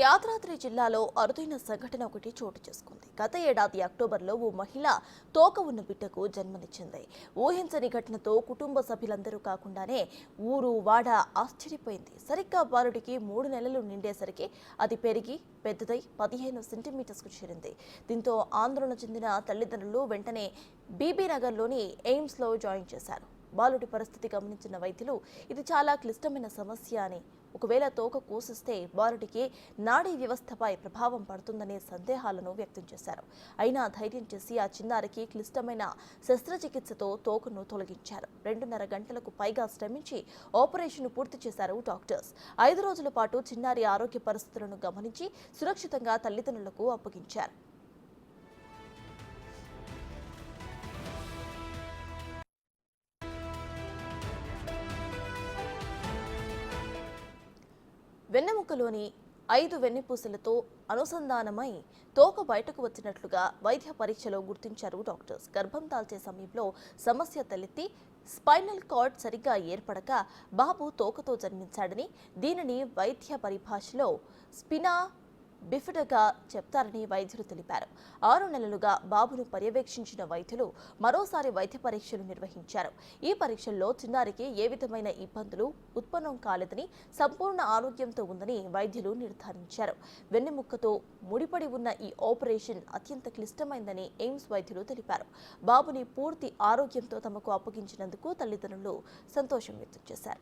యాదాద్రి జిల్లాలో అరుదైన సంఘటన ఒకటి చోటు చేసుకుంది. గత ఏడాది అక్టోబర్లో ఓ మహిళ తోక ఉన్న బిడ్డకు జన్మనిచ్చింది. ఊహించని ఘటనతో కుటుంబ సభ్యులందరూ కాకుండానే ఊరు వాడ ఆశ్చర్యపోయింది. సరిగ్గా బాలుడికి 3 నెలలు నిండేసరికి అది పెరిగి పెద్దదై 15 సెంటీమీటర్స్కు చేరింది. దీంతో ఆందోళన చెందిన తల్లిదండ్రులు వెంటనే బీబీనగర్లోని ఎయిమ్స్లో జాయిన్ చేశారు. బాలుడి పరిస్థితి గమనించిన వైద్యులు ఇది చాలా క్లిష్టమైన సమస్య అని, ఒకవేళ తోక కోసిస్తే బాలుడికి నాడీ వ్యవస్థపై ప్రభావం పడుతుందనే సందేహాలను వ్యక్తం చేశారు. అయినా ధైర్యం చేసి ఆ చిన్నారికి క్లిష్టమైన శస్త్రచికిత్సతో తోకను తొలగించారు. 2.5 గంటలకు పైగా శ్రమించి ఆపరేషన్ పూర్తి చేశారు డాక్టర్స్. 5 రోజుల పాటు చిన్నారి ఆరోగ్య పరిస్థితులను గమనించి సురక్షితంగా తల్లిదండ్రులకు అప్పగించారు. వెన్నెముకలోని 5 వెన్నెపూసలతో అనుసంధానమై తోక బయటకు వచ్చినట్లుగా వైద్య పరీక్షలో గుర్తించారు డాక్టర్స్. గర్భం దాల్చే సమయంలో సమస్య తలెత్తి స్పైనల్ కార్డ్ సరిగ్గా ఏర్పడక బాబు తోకతో జన్మించాడని, దీనిని వైద్య పరిభాషలో స్పినా బిఫిడగా చెప్తారని వైద్యులు తెలిపారు. 6 నెలలుగా బాబును పర్యవేక్షించిన వైద్యులు మరోసారి వైద్య పరీక్షలు నిర్వహించారు. ఈ పరీక్షల్లో చిన్నారికి ఏ విధమైన ఇబ్బందులు ఉత్పన్నం కాలేదని, సంపూర్ణ ఆరోగ్యంతో ఉందని వైద్యులు నిర్ధారించారు. వెన్నెముక్కతో ముడిపడి ఉన్న ఈ ఆపరేషన్ అత్యంత క్లిష్టమైందని ఎయిమ్స్ వైద్యులు తెలిపారు. బాబుని పూర్తి ఆరోగ్యంతో తమకు అప్పగించినందుకు తల్లిదండ్రులు సంతోషం వ్యక్తం చేశారు.